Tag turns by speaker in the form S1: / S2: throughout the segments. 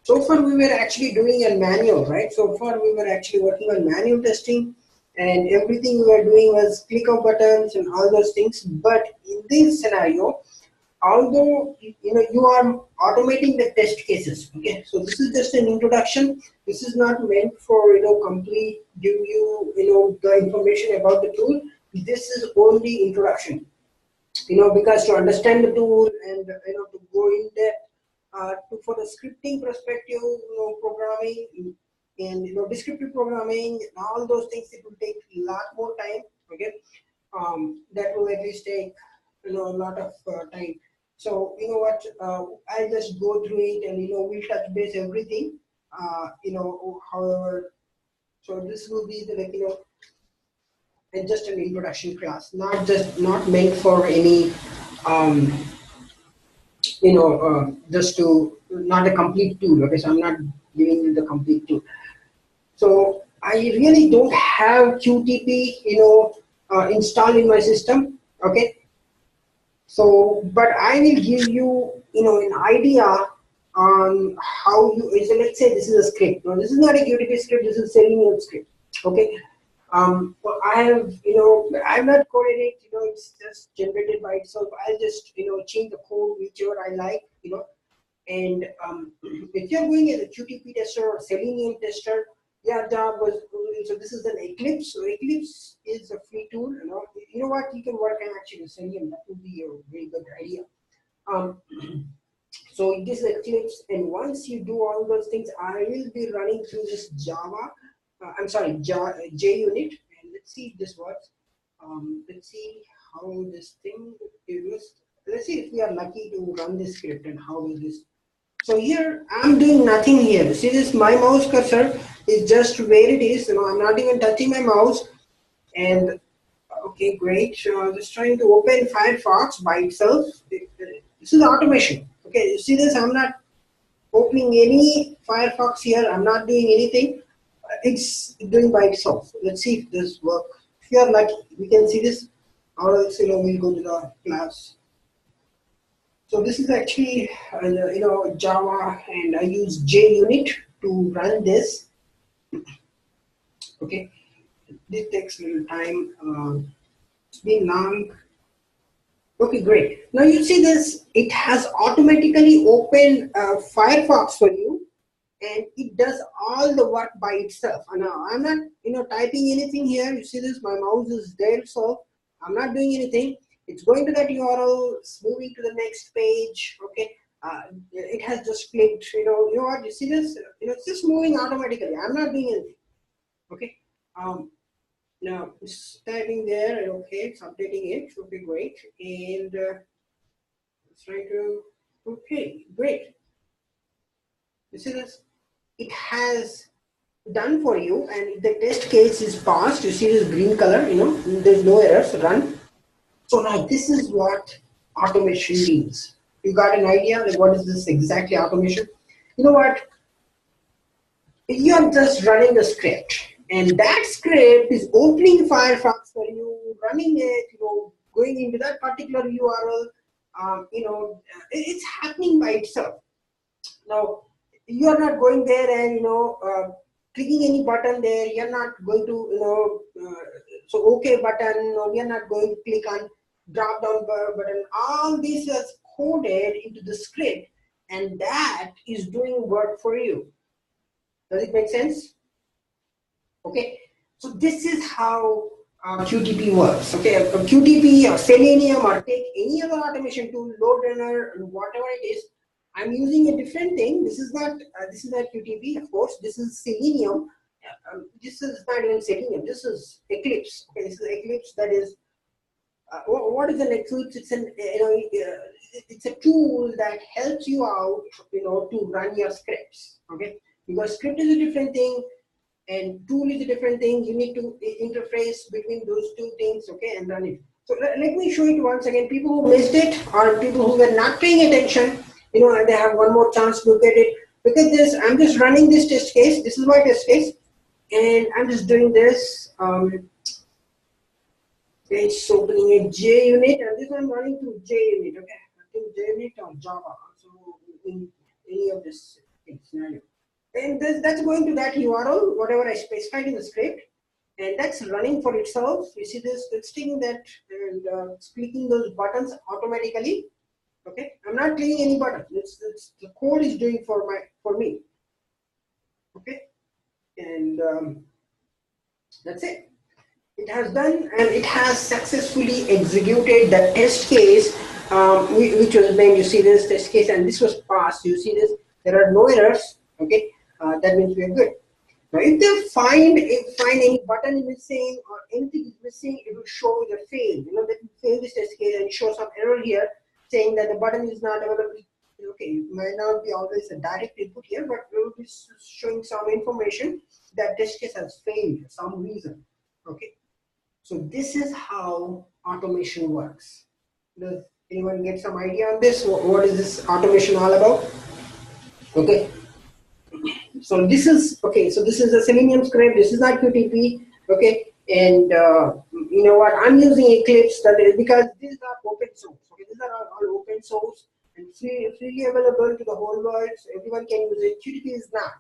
S1: So far we were actually doing a manual, right? So far we were actually working on manual testing, and everything we were doing was click of buttons and all those things. But in this scenario, although you are automating the test cases, okay, so this is just an introduction. This is not meant for complete give you the information about the tool. This is only introduction, because to understand the tool and to go in depth, for the scripting perspective, programming and descriptive programming and all those things, it will take a lot more time. Okay, that will at least take a lot of time. So what, I'll just go through it and we'll touch base everything. However, so this will be the and just an introduction class, not meant for any um, just to not a complete tool. Okay, so I'm not giving you the complete tool. So I really don't have QTP installed in my system. Okay, so but I will give you an idea on how you. So let's say this is a script. Now this is not a QTP script. This is a Selenium script. Okay. Well, I have, I'm not coded it, it's just generated by itself. I'll just, change the code whichever I like, and if you're going as a QTP tester or Selenium tester, your job was, so this is an Eclipse. So Eclipse is a free tool, you know what, you can work on actually Selenium. That would be a very good idea. So it is Eclipse, and once you do all those things, I will be running through this Java. I'm sorry, JUnit, and let's see if this works. Let's see how this thing is. Let's see if we are lucky to run this script and how is this. So here I'm doing nothing here. See this, my mouse cursor is just where it is. I'm not even touching my mouse. And okay, great. So I'm just trying to open Firefox by itself. This is automation. Okay, you see this? I'm not opening any Firefox here. I'm not doing anything. It's doing by itself. Let's see if this works. If you are lucky, we can see this, or else we'll go to the class. So this is actually Java, and I use JUnit to run this. Okay, this takes a little time. It's been long. Okay, great. Now you see this, it has automatically opened Firefox for you, and it does all the work by itself. Now I'm not typing anything here. You see this, my mouse is there, so I'm not doing anything. It's going to that URL, it's moving to the next page. Okay, it has just clicked. You know what? You see this? It's just moving automatically. I'm not doing anything. Okay. Now it's typing there. Okay, it's updating it. Okay, great. And let's try to. Okay, great. You see this? It has done for you, and the test case is passed. You see this green color, there's no errors, run. So now this is what automation means. You got an idea of what is this exactly automation? You know what? You're just running a script, and that script is opening Firefox for you, running it, going into that particular URL. It's happening by itself. Now, you are not going there and clicking any button there. You're not going to so OK button. No, we are not going to click on drop down button. All this is coded into the script, and that is doing work for you. Does it make sense? Okay. So this is how QTP works. Okay, QTP or Selenium or take any other automation tool, load runner, whatever it is. I'm using a different thing. This is not QTP, of course. This is Selenium. This is not even Selenium. This is Eclipse. Okay, this is Eclipse. That is what is an Eclipse? It's an it's a tool that helps you out, to run your scripts. Okay, because script is a different thing, and tool is a different thing. You need to interface between those two things. Okay, and run it. So let me show it once again. People who missed it or people who were not paying attention, and they have one more chance to look at it. Look at this. I'm just running this test case. This is my test case, and I'm just doing this. It's opening a JUnit, and this I'm running through JUnit. Okay, I think JUnit or Java. So in any of this. Okay, scenario. And that's going to that URL, whatever I specified in the script, and that's running for itself. You see this, it's taking that and it's clicking those buttons automatically. Okay, I'm not clicking any button. It's the code is doing for me. Okay, and that's it. It has done, and it has successfully executed the test case, which was named. You see this test case, and this was passed. You see this. There are no errors. Okay, that means we are good. Now, if they find any button missing or anything is missing, it will show the fail. You know that fail this test case and show some error here saying that the button is not available. Okay, it might not be always a direct input here, but it will be showing some information that test case has failed for some reason. Okay, so this is how automation works. Does anyone get some idea on this? What is this automation all about? Okay. So this is okay. So this is a Selenium script. This is not QTP. Okay, and you know what? I'm using Eclipse because these are open source. Okay, these are all open source and freely available to the whole world. So everyone can use it. QTP is not.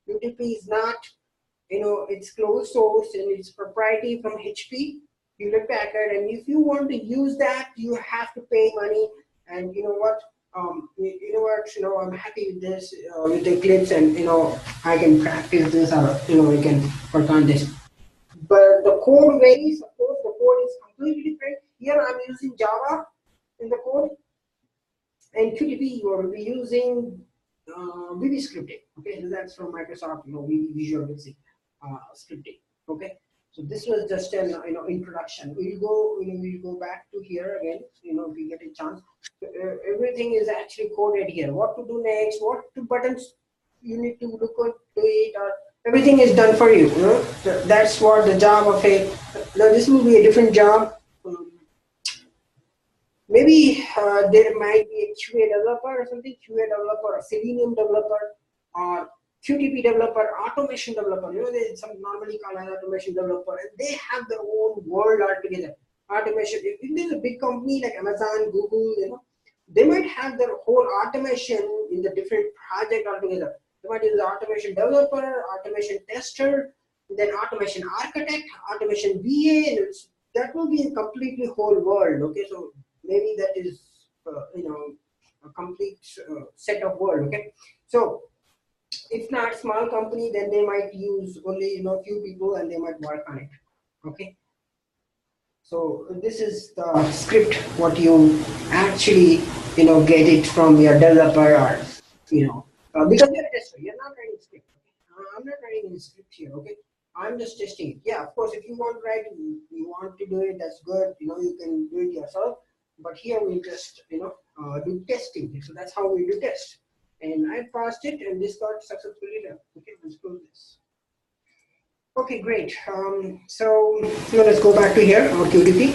S1: QTP is not. You know, it's closed source and it's proprietary from HP, Hewlett Packard. And if you want to use that, you have to pay money. And you know what? I'm happy with this, with Eclipse, and I can practice this, or I can work on this. But the code varies. Of course, the code is completely different. Here, I'm using Java in the code, and QTP you will be using VB scripting. Okay, so that's from Microsoft. Visual Basic scripting. Okay. So this was just an introduction. We'll go back to here again. If we get a chance. Everything is actually coded here. What to do next? What two buttons you need to look at to it, or everything is done for you. That's what the job of a. Now this will be a different job. Maybe there might be a QA developer or something. QA developer, a Selenium developer, or QTP developer, automation developer, they some normally called an automation developer, and they have their own world altogether. Automation, if there's a big company like Amazon, Google, they might have their whole automation in the different project altogether. They might use automation developer, automation tester, then automation architect, automation VA, and that will be a completely whole world. Okay, so maybe that is, a complete set of world. Okay, so if not small company, then they might use only few people and they might work on it. Okay, so this is the script what you actually get it from your developer, or because you're a tester, you're not writing script. Okay? I'm not writing any script here. Okay, I'm just testing it. Yeah, of course, if you want to write, you want to do it, that's good. You can do it yourself, but here we just do testing. So that's how we do test. And I passed it, and this got successfully done. Okay, let's close this. Okay, great. So let's go back to here, our QTP.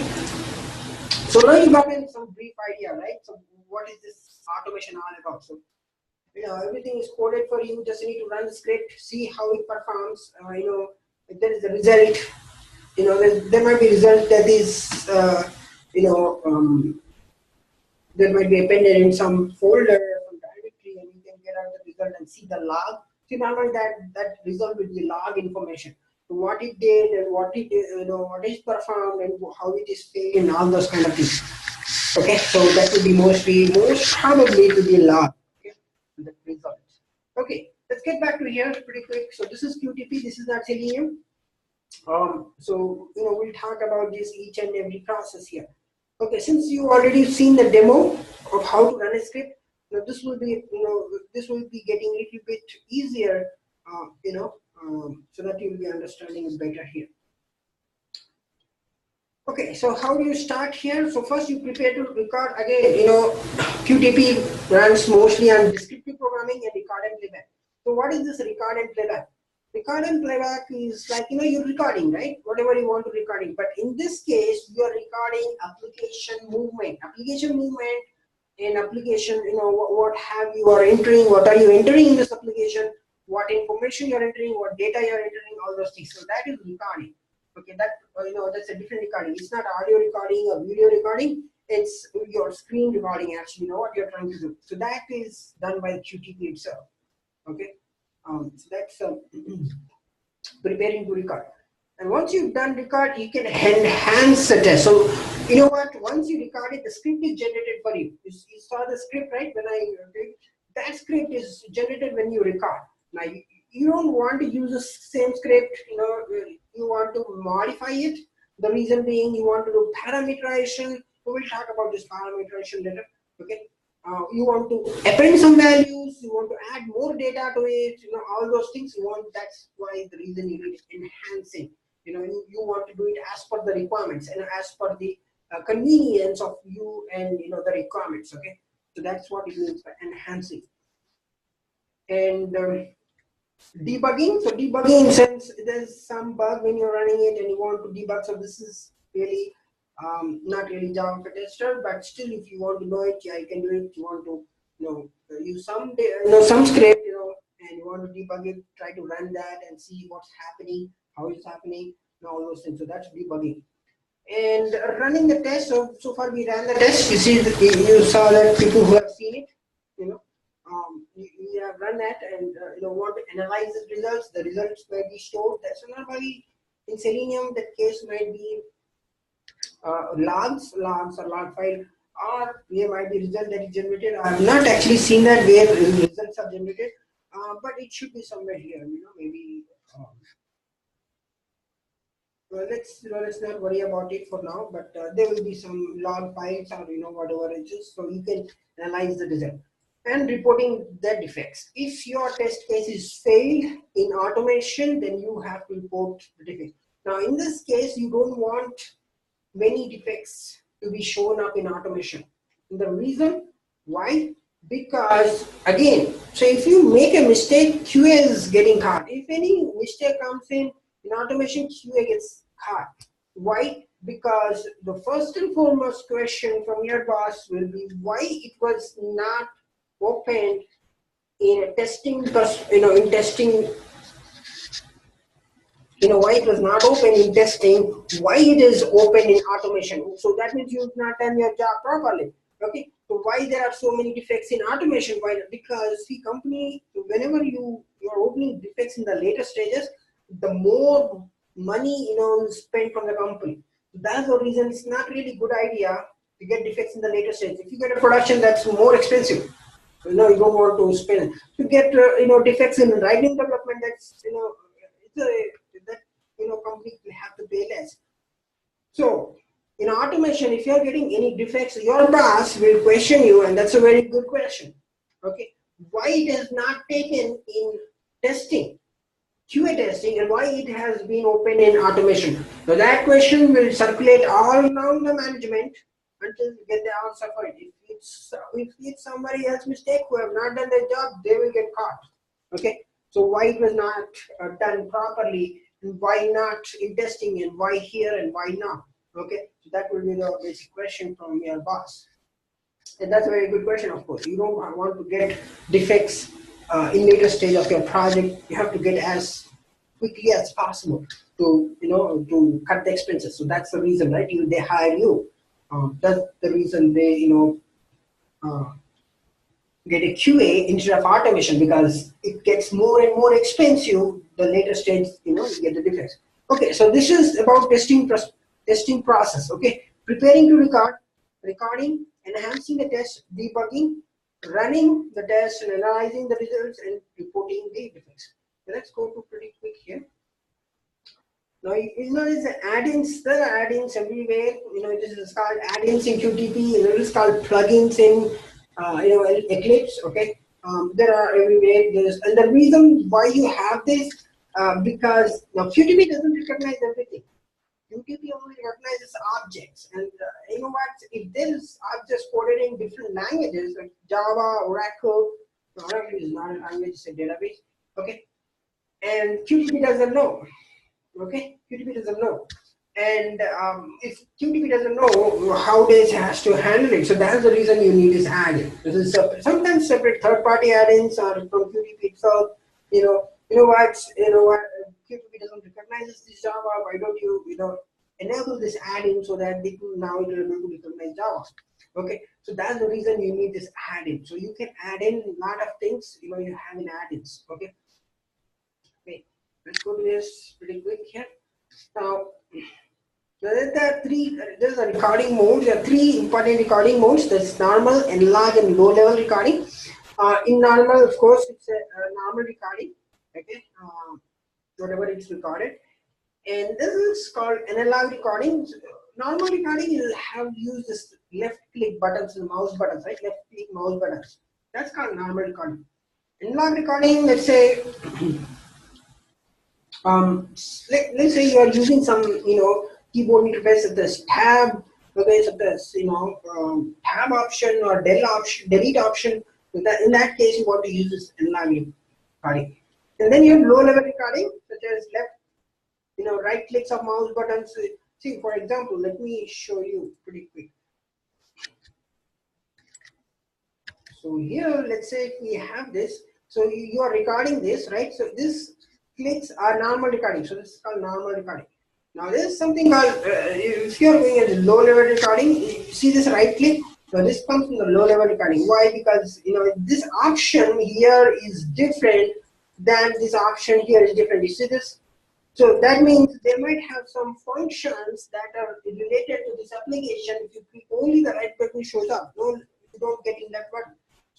S1: So now you got some brief idea, right? So what is this automation all about? So everything is coded for you. Just need to run the script, see how it performs. If there is a result, there might be result that is that might be appended in some folder, some directory, and you can get out the result and see the log. See, normally that result will be log information. So what it did and what it what is performed and how it is failed and all those kind of things. Okay, so that will be most probably to be log. Okay, the result. Okay, let's get back to here pretty quick. So this is QTP. This is not Selenium. So we'll talk about this each and every process here. Okay, since you already seen the demo of how to run a script, this will be getting a little bit easier, so that you'll be understanding it better here. Okay, so how do you start here? So first you prepare to record. Again, QTP runs mostly on descriptive programming and record and playback. So what is this record and playback? Record and playback is like, you're recording, right? Whatever you want to recording. But in this case, you are recording application movement. Application movement in application, what have you are entering, what are you entering in this application, what information you're entering, what data you're entering, all those things. So that is recording. Okay, that that's a different recording. It's not audio recording or video recording. It's your screen recording actually, what you're trying to do. So that is done by QTP itself. Okay, so that's preparing to record. And once you've done record, you can enhance the test. So you know what? Once you record it, the script is generated for you. You saw the script, right? When I that script is generated when you record. Now you don't want to use the same script. You want to modify it. The reason being, you want to do parameterization. We will talk about this parameterization later. Okay. You want to append some values, you want to add more data to it, all those things you want. That's why the reason you need enhancing. You want to do it as per the requirements and as per the convenience of you and the requirements. Okay, so that's what it means by enhancing. And debugging. So debugging, since there's some bug when you're running it and you want to debug, so this is really not really Java for tester, but still, if you want to know it, yeah, you can do it. You want to use some script, and you want to debug it, try to run that and see what's happening, how it's happening, and all those things. So that's debugging. And running the test. So far we ran the test. You see, you saw that people who have seen it, you have run that and want to analyze the results. The results might be stored. That's normally in Selenium. That case might be logs or log file, or there might be result that is generated. I have not actually seen that where results are generated, but it should be somewhere here. Maybe. Well, let's not worry about it for now. But there will be some log files or whatever it is, so you can analyze the result and reporting the defects. If your test case is failed in automation, then you have to report the defect. Now, in this case, you don't want many defects to be shown up in automation. And the reason why? Because again, so if you make a mistake, QA is getting caught. If any mistake comes in automation, QA gets caught. Why? Because the first and foremost question from your boss will be why it was not opened in a testing, in testing, why it was not open in testing, why it is open in automation. So that means you've not done your job properly. Okay, so why there are so many defects in automation? Why? Because the company, whenever you're opening defects in the later stages, the more money spent from the company. So that's the reason it's not really good idea to get defects in the later stage. If you get a production, that's more expensive. You don't want to spend. To get defects in writing development, that's it's a that company will have to pay less. So in automation, if you're getting any defects, your boss will question you, and that's a very good question. Okay, why it is not taken in testing, QA testing, and why it has been open in automation? So that question will circulate all around the management until we get the answer for it. If it's somebody else's mistake who have not done their job, they will get caught. Okay, so why it was not done properly, and why not in testing, and why here and why not? Okay, so that will be the basic question from your boss, and that's a very good question. Of course, you don't want to get defects in later stage of your project. You have to get as quickly as possible to to cut the expenses. So that's the reason, right? They hire you. That's the reason they get a QA instead of automation, because it gets more and more expensive the later stage, you get the defects. Okay, so this is about testing process. Okay, preparing to record, recording, enhancing the test, debugging, running the test, and analyzing the results, and reporting the defects. So let's go to pretty quick here. Now, there's add-ins. There are add-ins everywhere. This is called add-ins in QTP. It is called plugins in Eclipse. Okay, there are everywhere. And the reason why you have this, because now QTP doesn't recognize everything. QTP only recognizes objects, and you know what? If there is objects coded in different languages like Java, Oracle is not a language; it's a database. Okay, and QTP doesn't know. Okay, QTP doesn't know, and if QTP doesn't know how this has to handle it, so that's the reason you need this add-in. This is sometimes separate third-party add-ins or from QTP itself. What QTP doesn't recognize this Java. Why don't you enable this add-in so that now it will be able to recognize Java? Okay, so that's the reason you need this add-in. So you can add in a lot of things, you have in add-ins. Okay, wait, let's go to this pretty quick here. Now, there's a recording mode. There are three important recording modes. There's normal, enlarge, and low-level recording. In normal, of course, it's a normal recording. Okay, whatever it's recorded. And this is called analog recording. Normal recording, you have used this left click buttons and mouse buttons, right? Left click mouse buttons. That's called normal recording. Analog recording, let's say, let's say you are using some, keyboard interface such as tab, okay, such as, tab option or delete option. In that case, you want to use this analog recording. And then you have low level recording, such as left, right clicks of mouse buttons. See, for example, let me show you pretty quick. So here, let's say if we have this, so you are recording this, right? So this clicks are normal recording. So this is called normal recording. Now there is something called, if you are going at low level recording, you see this right click. So this comes from the low level recording. Why? Because this option here is different than this option here is different. You see this? So that means they might have some functions that are related to this application. If you click only the right button shows up. No, you don't get in that button.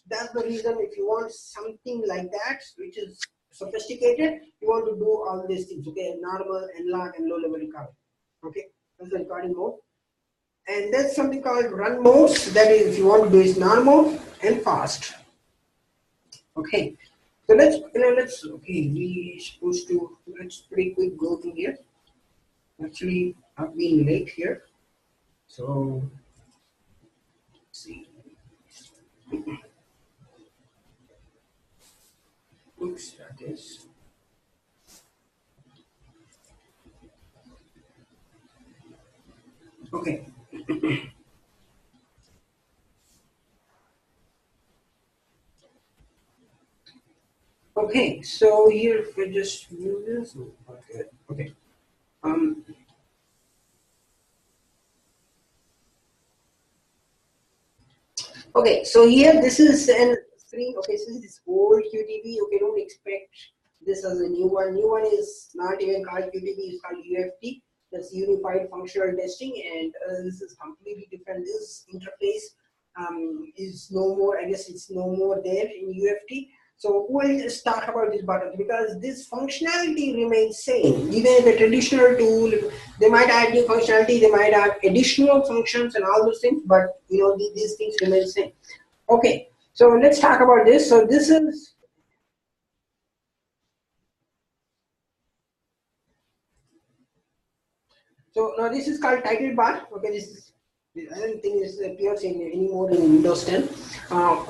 S1: That's the reason if you want something like that, which is sophisticated, you want to do all these things. Okay, normal, analog, and low level recording. Okay, that's the recording mode. And there's something called run modes. That is, if you want to do is normal and fast. Okay. So let's pretty quick go through here. Actually, I've been late here. So, let's see. Oops, that is. Okay. Okay, so here if I just view this, okay, okay. Okay, so here this is an screen. Okay, so this is old QTB. Okay, don't expect this as a new one. New one is not even called QTB, it's called UFT. That's Unified Functional Testing, and this is completely different. This interface is no more, I guess it's no more there in UFT. So we'll just talk about this button because this functionality remains same. Even if a traditional tool, they might add new functionality, they might add additional functions and all those things, but these things remain same. Okay, so let's talk about this. So this is now this is called title bar. Okay, this is, I don't think this appears anymore in Windows 10.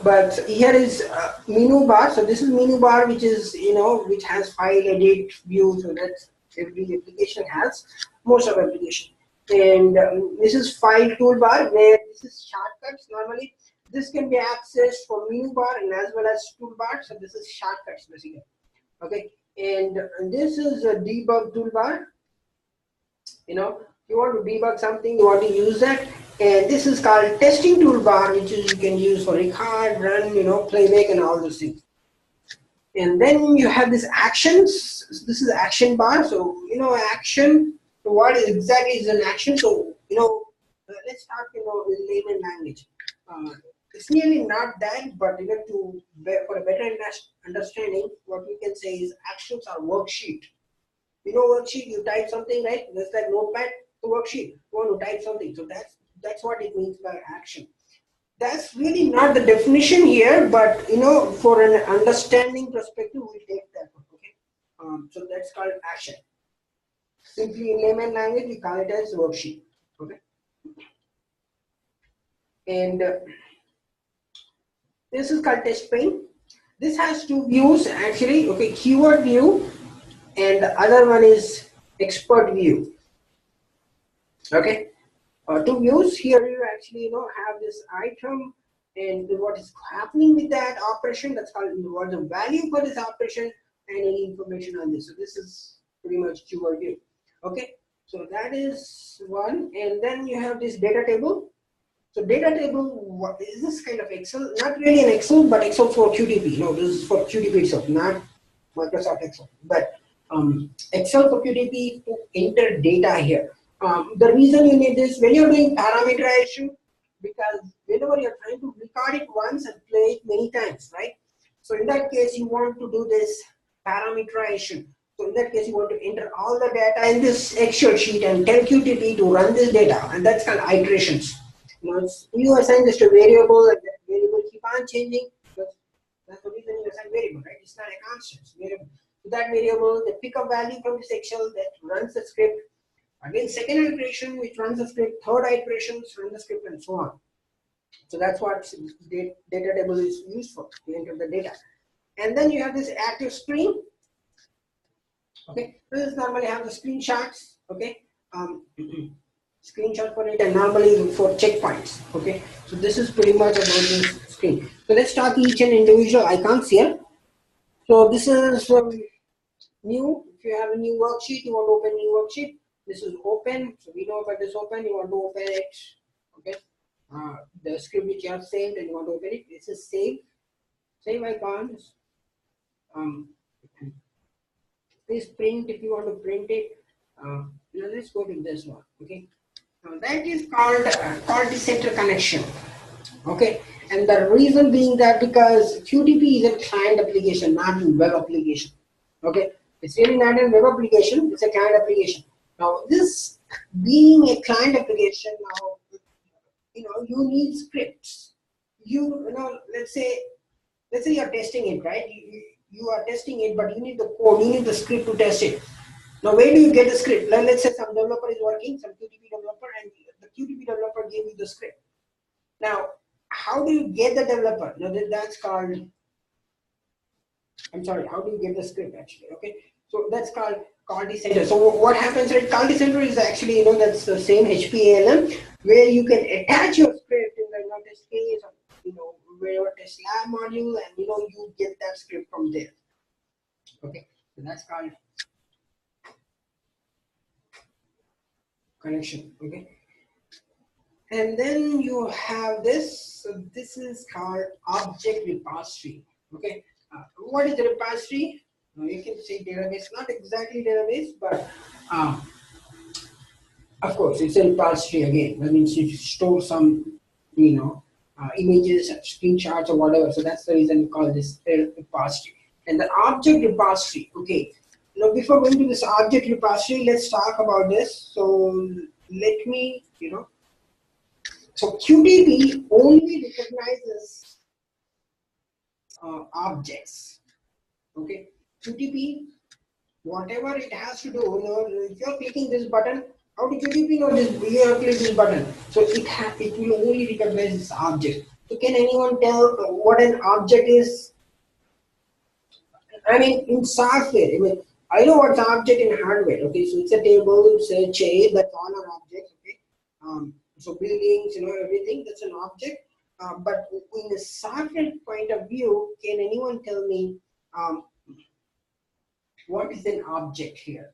S1: But here is menu bar. So this is menu bar, which is which has file, edit, view. So that's every application has, most of application. And this is file toolbar, where this is shortcuts. Normally, this can be accessed from menu bar and as well as toolbar. So this is shortcuts basically. Okay, and this is a debug toolbar. You want to debug something, you want to use that, and this is called testing toolbar, which is you can use for record, run, playback, and all those things. And then you have this actions. This is action bar. So action. So what exactly is an action? So let's talk in layman language. It's nearly not that, but for a better understanding, what we can say is actions are worksheet. Worksheet, you type something, right? Just like notepad, the worksheet. You want to type something. So that's what it means by action. That's really not the definition here, but for an understanding perspective, we take that one. Okay. So that's called action. Simply in layman language, we call it as worksheet. Okay. And this is called test pane. This has two views actually. Okay, keyword view, and the other one is expert view. Okay, two views. Here you actually have this item and what is happening with that operation. That's called what the value for this operation and any information on this. So this is pretty much keyword view. Okay, so that is one, and then you have this data table. So data table, what is this kind of Excel? Not really an Excel, but Excel for QDP. No, this is for QDP itself, not Microsoft Excel. But Excel for QDP to enter data here. The reason you need this when you're doing parameterization, because whenever you're trying to record it once and play it many times, right? So in that case, you want to do this parameterization. So in that case, you want to enter all the data in this Excel sheet and tell QTP to run this data, and that's called iterations. You assign this to variable, and that variable keep on changing. That's the reason you assign variable, right? It's not a constant variable. So that variable, they pick a value from this Excel that runs the script. Again, second iteration, which runs the script. Third iteration, run the script, and so on. So that's what data table is used for, to enter the data. And then you have this active screen. Okay, this is normally have the screenshots. Okay, screenshot for it, and normally for checkpoints. Okay, so this is pretty much about this screen. So let's talk each and individual icons here. So this is new. If you have a new worksheet, you want to open new worksheet. This is open. So we know that this open. You want to open it. Okay, the script which you have saved and you want to open it. This is save. Save icons. Please print if you want to print it. Now let's go to this one. Okay, now that is called the center connection. Okay, and the reason being that because QTP is a client application, not a web application. Okay, it's really not a web application, it's a client application. Now this being a client application, now you need scripts. You know, let's say you're testing it, right? You are testing it, but you need the code, you need the script to test it. Now where do you get the script? Let's say some developer is working, some QTP developer, and the QTP developer gave you the script. Now, how do you get the developer? Now that's called, I'm sorry, how do you get the script actually? Okay, so that's called call center. So what happens, right? Call center is actually, that's the same HPALM where you can attach your script in the test case, or wherever test lab module, and you get that script from there. Okay, so that's called connection. Okay, and then you have this. So this is called object repository. Okay, what is the repository? You can say database, not exactly database, but of course it's a repository again. That means you store some images, screenshots, or whatever. So that's the reason we call this repository. And the object repository. Okay, now before going to this object repository, let's talk about this. So let me, so QDB only recognizes objects. Okay, QDB, whatever it has to do, if you're clicking this button, how do QDB know this? You have clicked this button, so it will only recognize this object. So can anyone tell what an object is? I mean, in software, I know what's an object in hardware. Okay, so it's a table, it's a chair, that's all an object. Okay, so buildings, everything, that's an object. But in the software point of view, can anyone tell me what is an object here?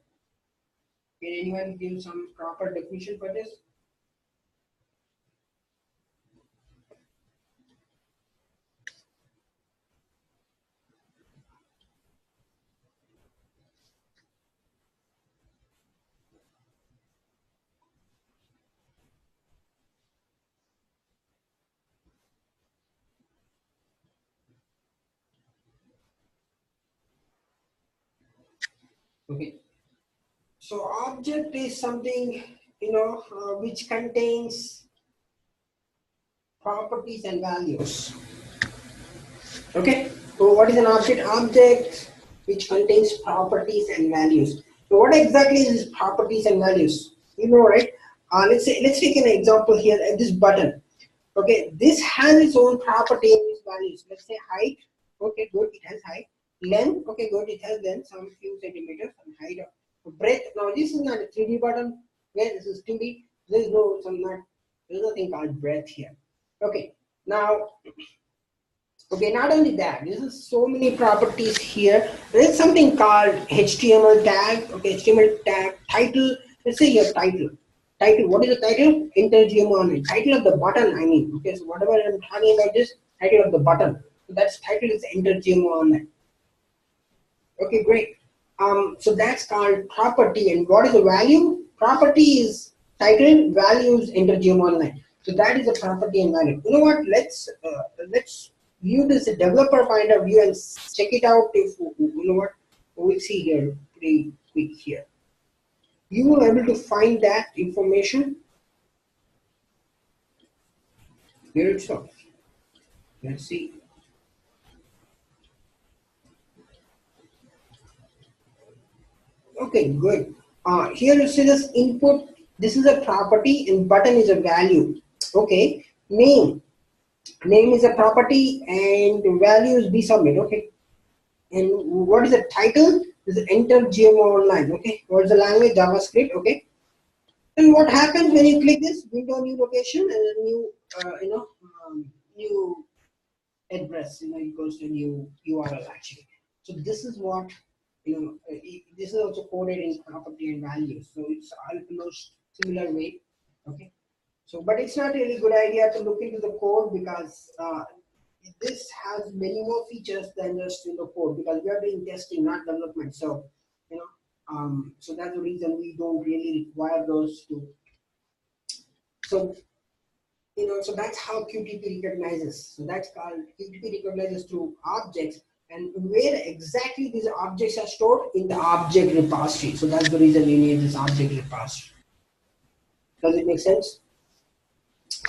S1: Can anyone give some proper definition for this? Okay. So object is something, which contains properties and values. Okay. So what is an object? Object which contains properties and values. So what exactly is properties and values? Right? Let's take an example here. This button. Okay. This has its own property and its values. Let's say height. Okay, good. It has height. Length. Okay, good. It has length, some few centimeters, and height. Breadth. Now this is not a 3D button. Yeah, this is 2D. There's nothing called breadth here. Okay. Now, okay, not only that, this is so many properties here. There is something called HTML tag. Okay, HTML tag title. Let's say your title. Title. What is the title? Enter GMO online. Title of the button. I mean, okay. So whatever I'm talking about is title of the button. So that's title is Enter GMO online. Okay, great. So that's called property. And what is the value? Property is title, values, enter GMO online. So that is the property and value. You know what? Let's view this a developer point of view and check it out. If you know what we'll see here pretty quick here. You will be able to find that information here itself. Let's see. Okay, good. Here you see this input. This is a property and button is a value. Okay, name. Name is a property and value is be submit. Okay, and what is the title? Is enter GMO online. Okay, what is the language? JavaScript. Okay, and what happens when you click this window new location and a new new address? It goes to a new URL actually. So this is what this is also coded in property and value. So it's almost similar way. Okay. So, but it's not really good idea to look into the code because this has many more features than just in the code because we are doing testing, not development. So, so that's the reason we don't really require those to. So, so that's how QTP recognizes. So that's called QTP recognizes through objects. And where exactly these objects are stored? In the object repository. So that's the reason we need this object repository. Does it make sense?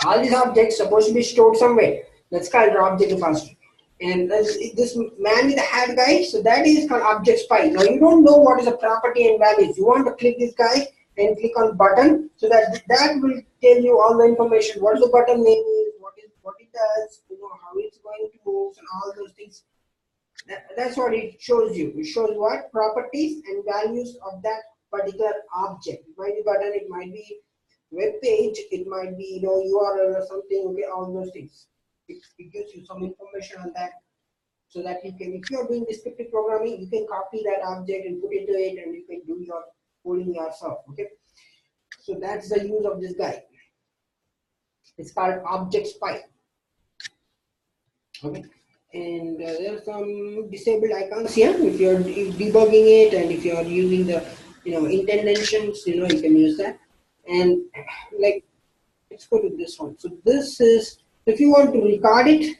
S1: All these objects supposed to be stored somewhere. That's called object repository. And this man with the hat guy, so that is called object spy. Now you don't know what is a property and values. You want to click this guy and click on button, so that will tell you all the information. What is the button name is, what it does, how it's going to move, and all those things. That's what it shows you. It shows what properties and values of that particular object. It might be button, it might be web page, it might be URL or something. Okay, all those things. It gives you some information on that, so that you can, if you are doing descriptive programming, you can copy that object and put it to it, and you can do your coding yourself. Okay, so that's the use of this guy. It's called object spy. Okay. And there are some disabled icons here. If you're debugging it and if you're using the intentions, you can use that. And like, let's go to this one. So this is, if you want to record it,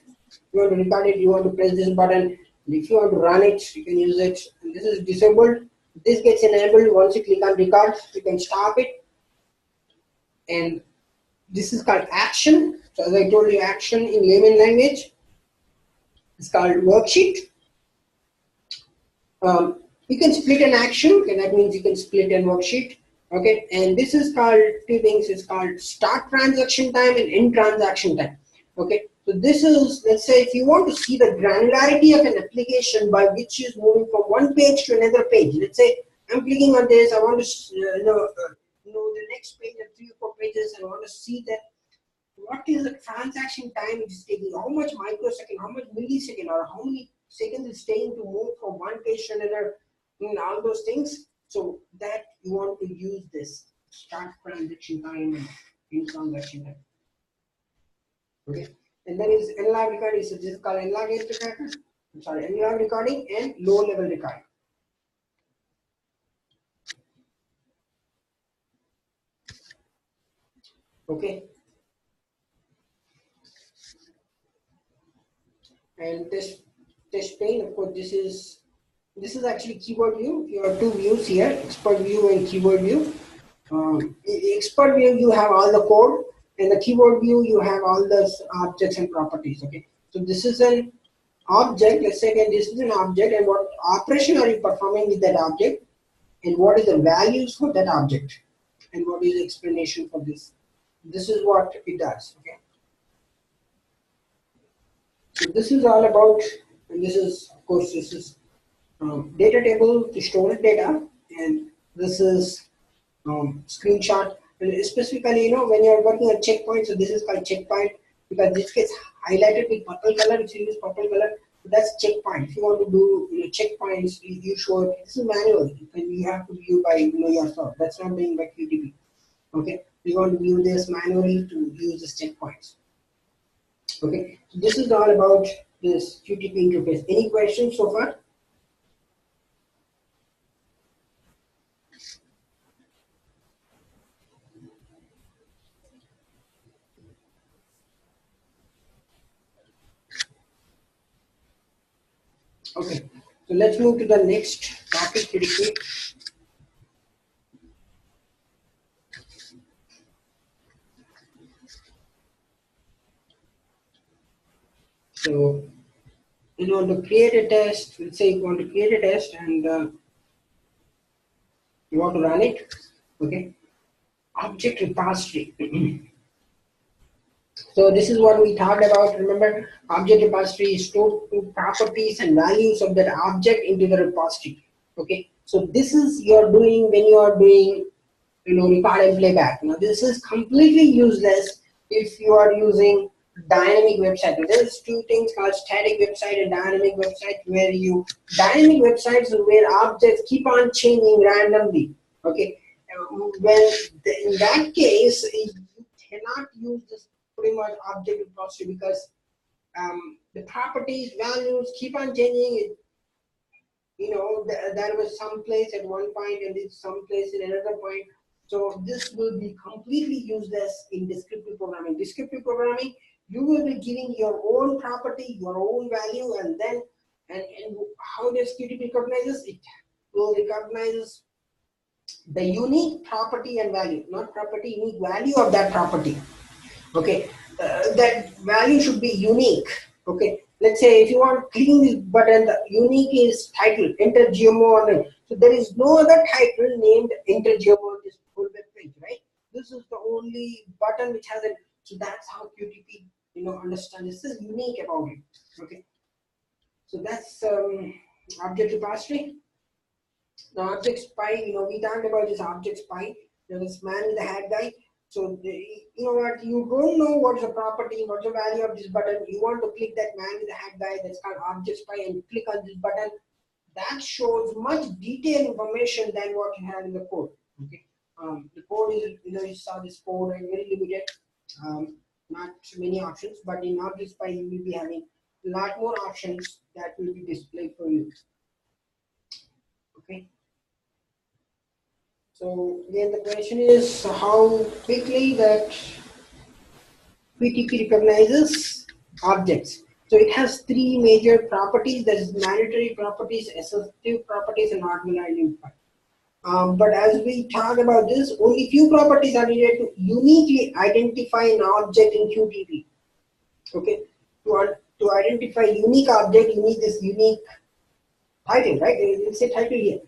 S1: you want to press this button. And if you want to run it, you can use it. And this is disabled. This gets enabled once you click on record. You can stop it. And this is called action. So as I told you, action in layman language. It's called worksheet. You can split an action, okay, that means you can split a worksheet. Okay, and this is called two things. It's called start transaction time and end transaction time. Okay, so this is, let's say, if you want to see the granularity of an application by which is moving from one page to another page. Let's say I'm clicking on this. I want to know the next page of 3 or 4 pages. I want to see that. What is the transaction time it is taking? How much microsecond, how much millisecond, or how many seconds it's taking to move from one page to another, all those things. So that you want to use this start transaction time and end transaction time. Okay, and then is analog recording. So this is called analog recording. I'm sorry, analog recording and low level recording. Okay. And test pane, of course, this is actually keyboard view. You have 2 views here, expert view and keyboard view. Expert view, you have all the code, and the keyboard view, you have all the objects and properties. Okay, so this is an object. Let's say again, this is an object, and what operation are you performing with that object, and what is the values for that object, and what is the explanation for this. This is what it does. Okay. So this is all about, and this is, of course, this is data table to store data, and this is screenshot. And specifically, when you're working on checkpoint, so this is called checkpoint because this gets highlighted with purple color. If you use purple color, so that's checkpoint. If you want to do checkpoints, you show it. This is manual, and you have to view by yourself. That's not being by QTP. Okay. We want to view this manually to use the checkpoints. Okay, so this is all about this QTP interface. Any questions so far? Okay, so let's move to the next topic pretty quick. So you want to create a test. Let's say you want to create a test and you want to run it. Okay, object repository. So this is what we talked about. Remember, object repository is stored to properties and values of that object into the repository. Okay, so this is you're doing when you are doing, you know, record and playback. Now this is completely useless if you are using dynamic website. There's two things called static website and dynamic website, where you dynamic websites are where objects keep on changing randomly. Okay, when in that case you cannot use this pretty much object repository because the properties values keep on changing. You know, there was some place at one point and it's some place in another point. So this will be completely useless in descriptive programming. Descriptive programming, you will be giving your own property, your own value, and then and how does QTP recognizes it? Will recognize the unique property and value, not property, unique value of that property. Okay, that value should be unique. Okay, let's say if you want to clean this button, the unique is title, enter GMO on it. So there is no other title named enter GMO on this whole web page, right? This is the only button which has it. So that's how QTP, you know, understand this is unique about it. Okay, so that's object repository. Now object spy, you know, we talked about this object spy. There is man with the hat guy. So you know what, you don't know what's the property, what's the value of this button. You want to click that man with the hat guy, that's called object spy, and click on this button. That shows much detailed information than what you have in the code. Okay, the code is, you know, you saw this code and very limited, not many options. But in object spy, you will be having a lot more options that will be displayed for you. Okay. So again, the question is how quickly that QTP recognizes objects. So it has three major properties. There is mandatory properties, associative properties, and ordinal identifier. But as we talk about this, only few properties are needed to uniquely identify an object in QTP. Okay, to identify unique object, you need this unique title, right? Let's say title here,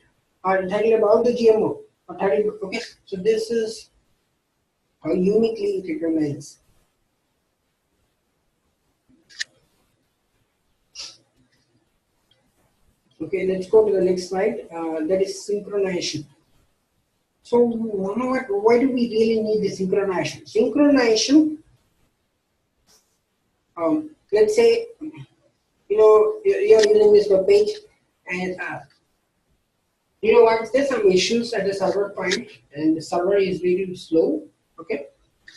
S1: or title about the GMO, or title. Okay, so this is how uniquely it recognizes. Okay, let's go to the next slide. That is synchronization. So why do we really need the synchronization? Synchronization, let's say, you know, you're using this web page and you know what, there's some issues at the server point and the server is really slow. Okay.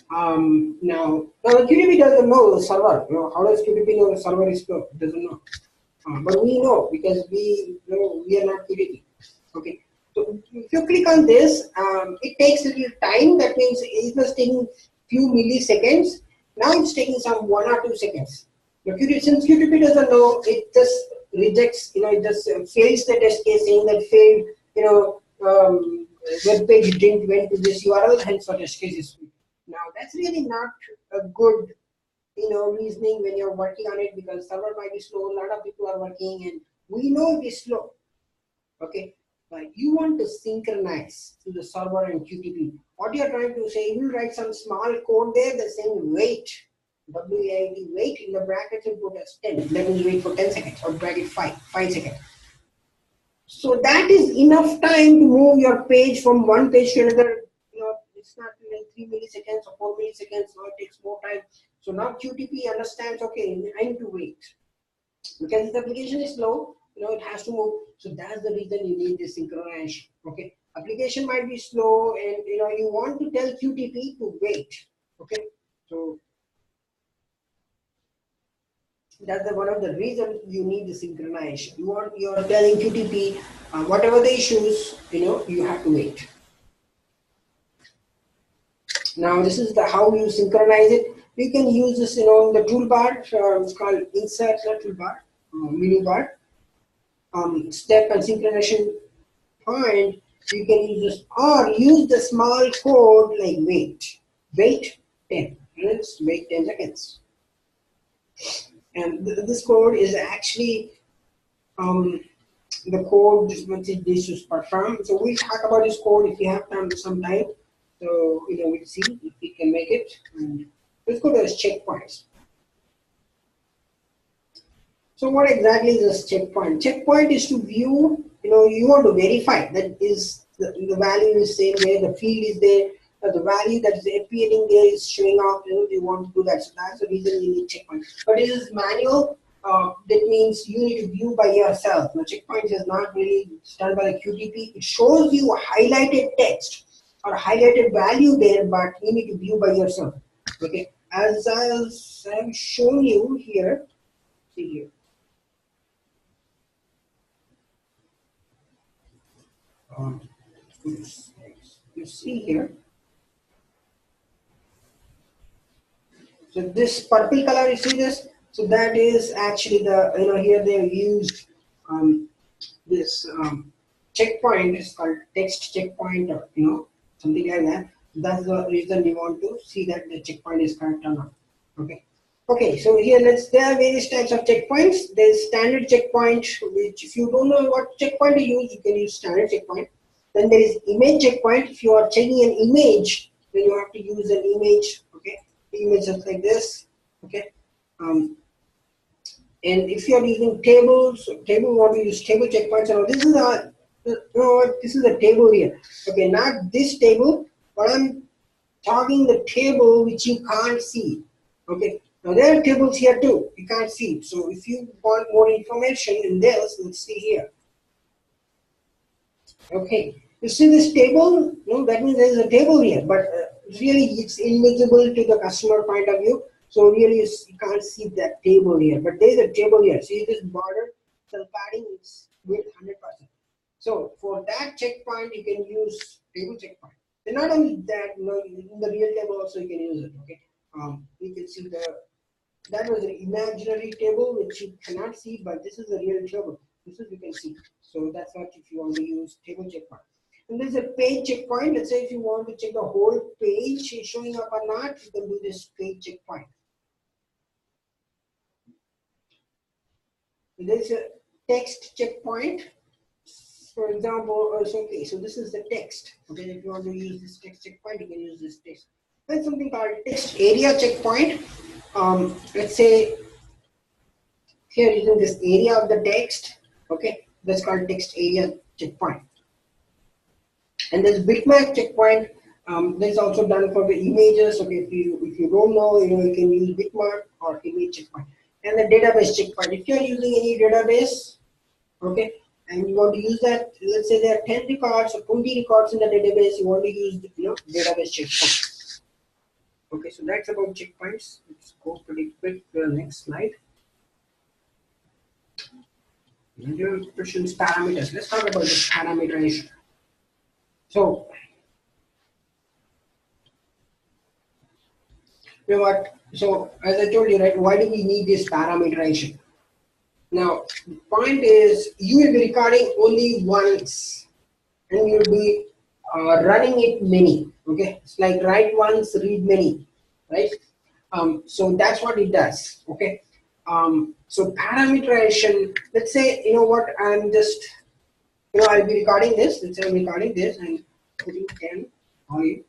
S1: Now QTP doesn't know the server. You know, how does QTP know the server is slow? It doesn't know. But we know because we know we are not QTP. Okay. So if you click on this, it takes a little time. That means it was taking few milliseconds. Now it's taking some 1 or 2 seconds. Since QTP doesn't know, it just rejects. You know, it just fails the test case, saying that failed. You know, web page didn't went to this URL, hence the test case is. Now that's really not a good, you know, reasoning when you're working on it, because server might be slow. A lot of people are working, and we know it is slow. Okay. But you want to synchronize to the server and QTP. What you're trying to say, you will write some small code there that's saying wait, W-A-I-T, wait in the brackets and put as 10. That means wait for 10 seconds or bracket 5 seconds. So that is enough time to move your page from one page to another. You know, it's not like 3 milliseconds or 4 milliseconds. Now it takes more time. So now QTP understands, okay, I need to wait. Because the application is slow, you know, it has to move. So that's the reason you need this synchronization. Okay. application might be slow, and you want to tell QTP to wait. Okay, so that's one of the reasons you need the synchronization. You're telling QTP whatever the issues, you have to wait. Now this is the how you synchronize it. You can use this, in the toolbar. It's called insert toolbar, menu bar, step and synchronization point. You can use this or use the small code like wait 10 minutes, wait 10 seconds. And this code is actually the code this is performed. So we'll talk about this code if you have some time. So we'll see if we can make it. And let's go to the checkpoints. So what exactly is this checkpoint? Checkpoint is to view, you want to verify that is the value is same there, the field is there, the value that is appearing there is showing up, you want to do that. So that's the reason you need checkpoint. But it is manual, that means you need to view by yourself. Now checkpoint is not really done by the QTP. It shows you a highlighted text or highlighted value there, but you need to view by yourself. Okay, as I've shown you here, see here. You see here. So this purple color, you see this? So that is actually the, here they have used this checkpoint. It's called text checkpoint, or something like that. That's the reason we want to see that the checkpoint is correct or not. Okay. Okay, so here there are various types of checkpoints. There's standard checkpoint, which if you don't know what checkpoint to use, you can use standard checkpoint. Then there is image checkpoint. If you are checking an image, then you have to use an image. Okay, the image just like this. Okay, and if you are using tables, table want to use table checkpoints. And this is a table here. Okay, not this table, but I'm talking the table which you can't see. Okay, now there are tables here too. You can't see. So if you want more information in this, let's see here. Okay, you see this table? No, that means there is a table here, but really it's invisible to the customer point of view. So really you can't see that table here, but there is a table here. See this border, cell padding is with 100%. So for that checkpoint, you can use table checkpoint. And not only that, in the real table also you can use it. Okay, you can see that was an imaginary table which you cannot see, but this is a real table. This is you can see. So that's what if you want to use table checkpoint. And there's a page checkpoint. Let's say if you want to check the whole page is showing up or not, you can do this page checkpoint. There's a text checkpoint. For example, okay, so this is the text. Okay, if you want to use this text checkpoint, you can use this text. There's something called text area checkpoint. Let's say here using this area of the text. Okay, that's called text area checkpoint. And there's bitmap checkpoint. That's also done for the images. Okay, if you don't know, you can use bitmap or image checkpoint. And the database checkpoint. If you're using any database, okay, and you want to use that, let's say there are 10 records or 20 records in the database, you want to use the database checkpoint. Okay, so that's about checkpoints. Let's go pretty quick to the next slide. Questions, parameters. Let's talk about the parameterization. So, you know what? So, as I told you, right, why do we need this parameterization? Now, the point is you will be recording only once and you'll be running it many. Okay, it's like write once, read many, right? So that's what it does. Okay, so parameterization. Let's say what I'm just I'll be recording this. Let's say I'm recording this and putting 10 on it.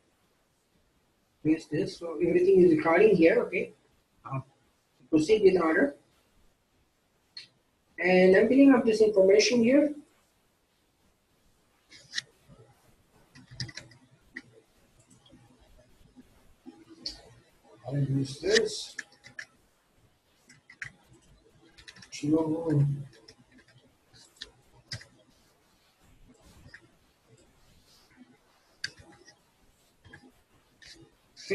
S1: Paste this. So everything is recording here. Okay, proceed with order. And I'm filling up this information here. I'll use this.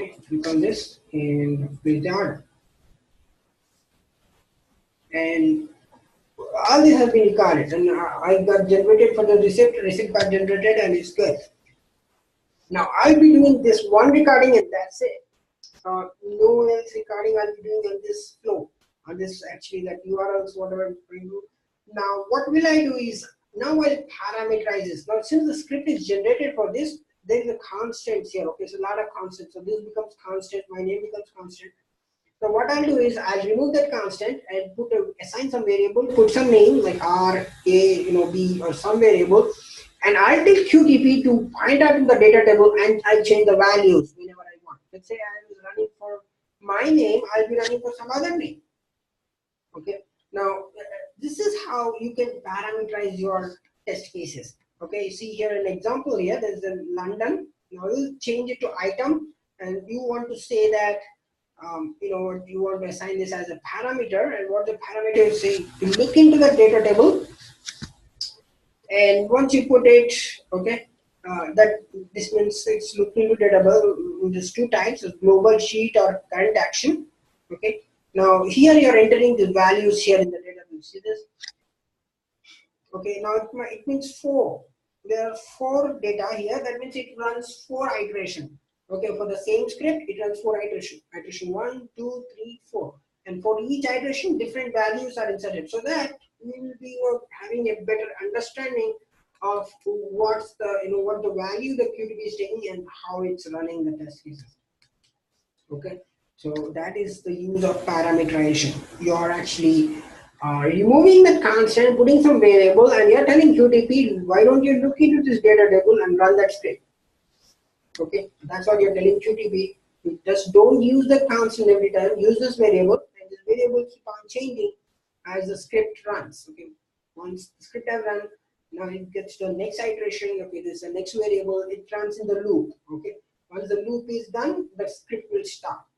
S1: Okay, click on this and place the order. And all this has been recorded, and I got generated for the receipt got generated, and it's good. Now I'll be doing this one recording and that's it. No else recording I'll be doing on this flow, on this actually that URLs, whatever I'm going to do. Now what will I do is, now I'll parameterize this. Now since the script is generated for this, there is a constant here. Okay, so a lot of constants. So this becomes constant, my name becomes constant. So what I'll do is I'll remove that constant and assign some variable, put some name like R, A, B or some variable, and I'll take QTP to find out in the data table and I'll change the values whenever I want. Let's say I was running for my name, I'll be running for some other name. Okay. Now this is how you can parameterize your test cases. Okay. You see here an example here. There's a London. Now we'll change it to item, and you want to say that you want to assign this as a parameter, and what the parameter is saying, you look into the data table, and once you put it, okay, that this means it's looking into data table. There's two types: global sheet or current action. Okay. Now here you are entering the values here in the data table. See this? Okay. Now it means 4. There are 4 data here. That means it runs 4 iterations. Okay, for the same script, it runs 4 iterations. Iteration 1, 2, 3, 4. And for each iteration, different values are inserted. So that we will be having a better understanding of what's the, what the value the QTP is taking and how it's running the test cases. Okay, so that is the use of parameterization. You're actually removing the constant, putting some variable, and you're telling QTP, why don't you look into this data table and run that script? Okay, that's what you're telling QTP. You just don't use the constant every time. Use this variable, and this variable keep on changing as the script runs. Okay, once the script has run, now it gets to the next iteration. Okay, this is the next variable. It runs in the loop. Okay, once the loop is done, the script will stop.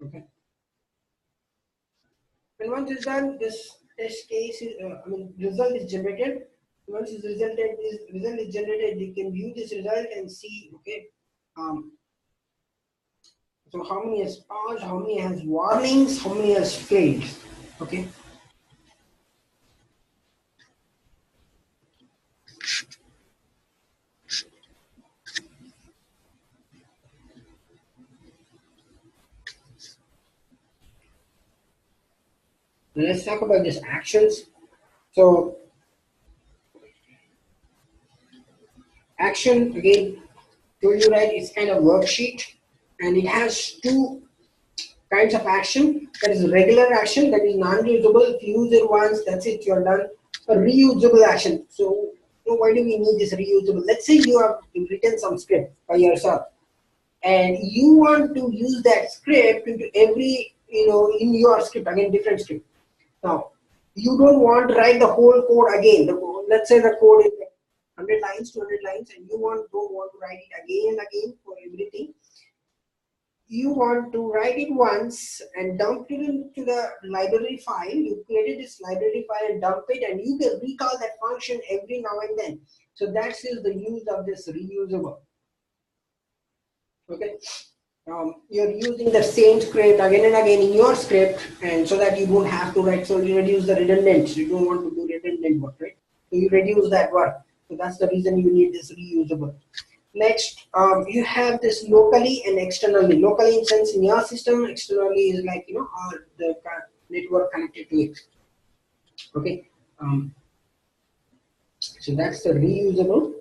S1: Okay, and once it's done, this test case is, result is generated. Once this result is generated, you can view this result and see, okay, so how many has paused, how many has warnings, how many has failed. Okay. Now let's talk about these actions. So action, again, told you right, it's kind of worksheet, and it has 2 kinds of action. That is regular action, that is non-reusable. If you use it once, that's it, you're done. A reusable action. So why do we need this reusable? Let's say you have written some script by yourself, and you want to use that script into every, in your script, again, different script. Now, you don't want to write the whole code again. Let's say the code is like 100 lines, 200 lines, and you don't want to write it again and again for everything. You want to write it once and dump it into the library file. You created this library file and dump it, and you can recall that function every now and then. So that is the use of this reusable. Okay. You're using the same script again and again in your script, and so that you don't have to write. So you reduce the redundant. You don't want to do redundant work, right? So you reduce that work. So that's the reason you need this reusable. Next, you have this locally and externally. Locally, in sense, in your system. Externally is like all the network connected to it. Okay. So that's the reusable.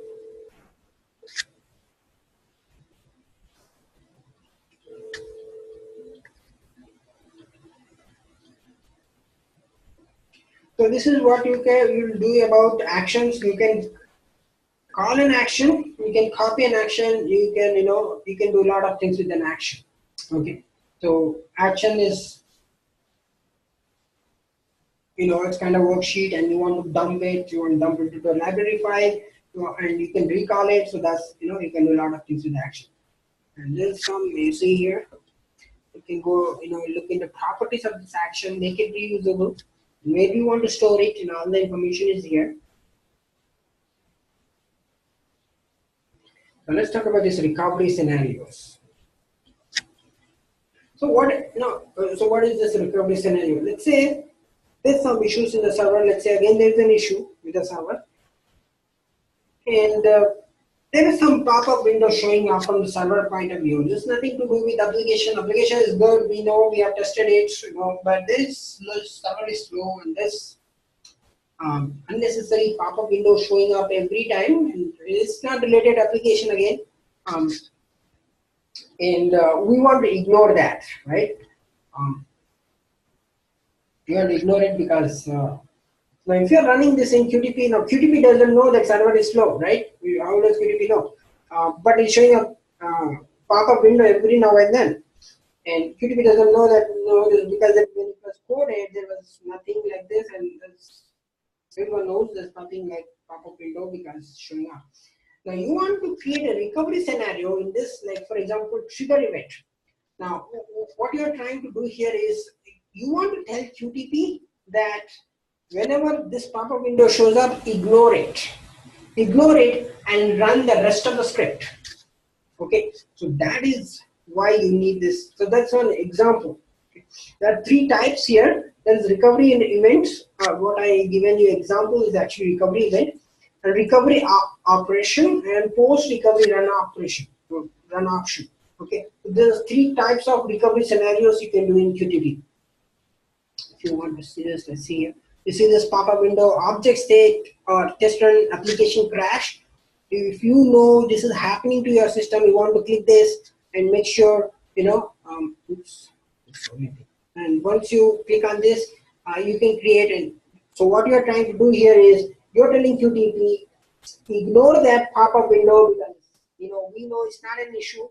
S1: So this is what you'll do about actions. You can call an action, you can copy an action, you can do a lot of things with an action. Okay. So action is, it's kind of worksheet, and you want to dump it, you want to dump it into a library file, and you can recall it. So that's, you can do a lot of things with action. And there's some, you see here, you can go, look into properties of this action, make it reusable. Maybe you want to store it, all the information is here. So let's talk about these recovery scenarios. So what is this recovery scenario? Let's say there's some issues in the server. Let's say again there's an issue with the server, and there is some pop-up window showing up from the server point of view. There's nothing to do with application. Application is good. We know, we have tested it, but this server is slow, and this unnecessary pop-up window showing up every time. And it's not related application again, and we want to ignore that, right? You want to ignore it because now if you're running this in QTP, now QTP doesn't know that server is slow, right? How does QTP know? But it's showing a pop-up window every now and then, and QTP doesn't know that, because when it was coded, there was nothing like this, and everyone knows there's nothing like pop-up window because it's showing up. Now you want to create a recovery scenario in this, like for example, trigger event. Now what you're trying to do here is you want to tell QTP that whenever this pop-up window shows up, ignore it and run the rest of the script. Okay, so that is why you need this. So that's one example. There are three types here. There is recovery in events. What I given you example is actually recovery event, and recovery operation, and post recovery run operation, run option. Okay, so there's three types of recovery scenarios you can do in QTP. If you want to see this, let's see here. You see this pop-up window, object state or test run application crash. If you know this is happening to your system, you want to click this and make sure, oops. And once you click on this, you can create it. So what you're trying to do here is you're telling QTP, ignore that pop-up window because we know it's not an issue.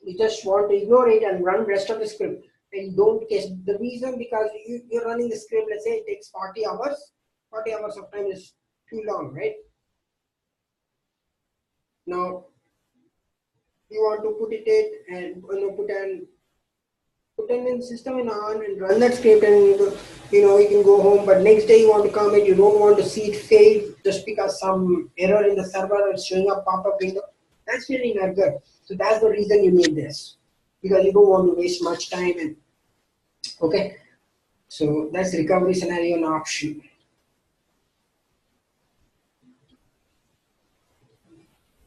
S1: We just want to ignore it and run rest of the script. And don't test the reason because you're running the script. Let's say it takes 40 hours. 40 hours of time is too long, right? Now you want to put it in and put an in system and on and run that script, and you can go home. But next day you want to come and you don't want to see it fail just because some error in the server is showing up pop-up window. That's really not good. So that's the reason you need this, because you don't want to waste much time. And okay, so that's recovery scenario and option.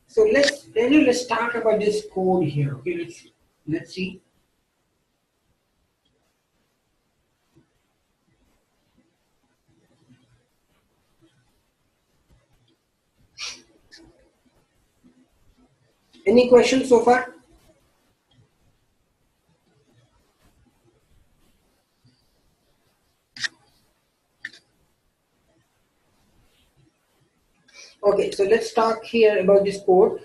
S1: So let's talk about this code here. Okay, let's see. Any questions so far? Okay, so let's talk here about this code.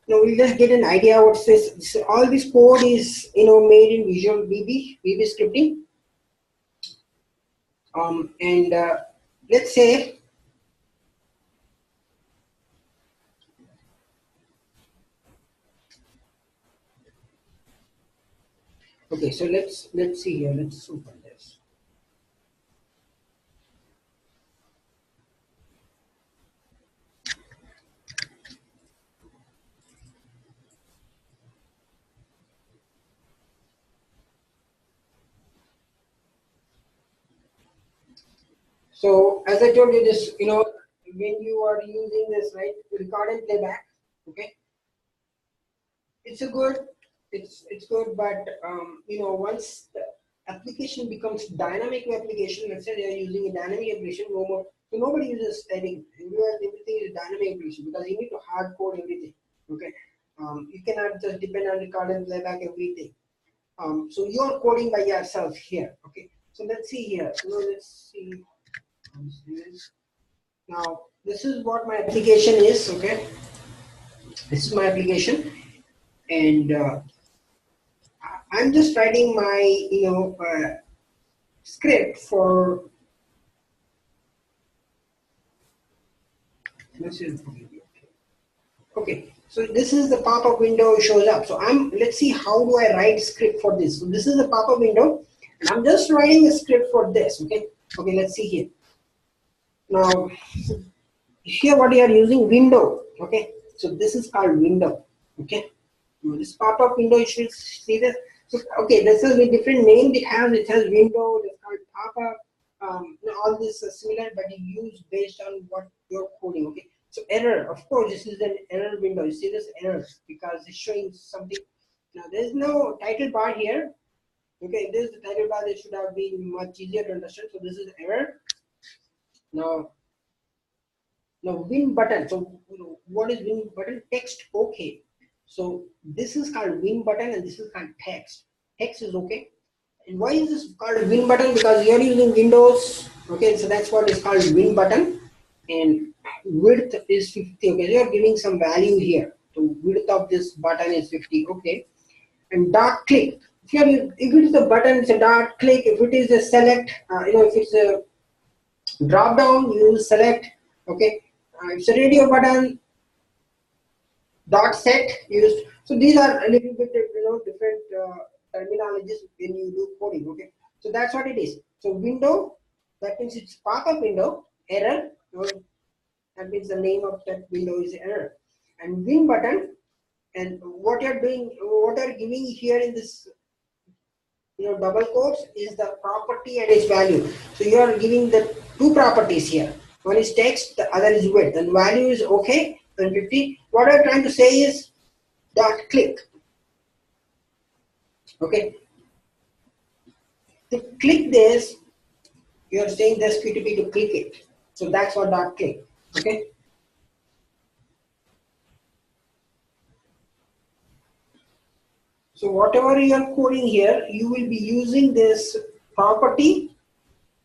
S1: Now we'll just get an idea what's this. All this code is made in Visual VB scripting. And let's say okay, so let's see here. Let's open this. So as I told you this, when you are using this, right, record and playback, okay, it's good, but once the application becomes dynamic application, let's say they are using a dynamic application, no more. So nobody uses static. Everything is dynamic application because you need to hard code everything. Okay, you cannot just depend on record and playback everything. So you're coding by yourself here. Okay, so let's see here. Let's see. Now this is what my application is. Okay, this is my application, and I'm just writing my script for this is okay. So this is the pop-up window shows up. So let's see how do I write script for this. So this is the pop-up window, and I'm just writing a script for this. Okay, let's see here. Now here what you are using window. Okay, so this is called window. Okay, this pop-up window, you should see this. So, okay, this is a different name it has. It has window, it's called pop-up. All this is similar, but you use based on what you're coding. Okay, so error, of course, this is an error window. You see this error because it's showing something. Now there's no title bar here. Okay, this is the title bar. That should have been much easier to understand. So this is error. Now win button. So what is win button? Text okay. So this is called win button and this is called text. Text is okay. And why is this called win button? Because you're using Windows. Okay, so that's what is called win button. And width is 50. Okay, so you're giving some value here. So width of this button is 50. Okay. And dot click. If it is a button, it's a dot click. If it is a select, if it's a drop down, you select. Okay, it's a radio button. Dot set used. So these are a little bit different terminologies when you do coding. Okay, so that's what it is. So window, that means it's pop-up window. Error, that means the name of that window is error. And win button, and what you're doing, what you're giving here in this double quotes is the property and its value. So you are giving the two properties here. One is text, the other is width, and value is okay and 50. What I'm trying to say is dot click. Okay. To click this, you are saying this QTP to click it. So that's what dot click. Okay. So whatever you are coding here, you will be using this property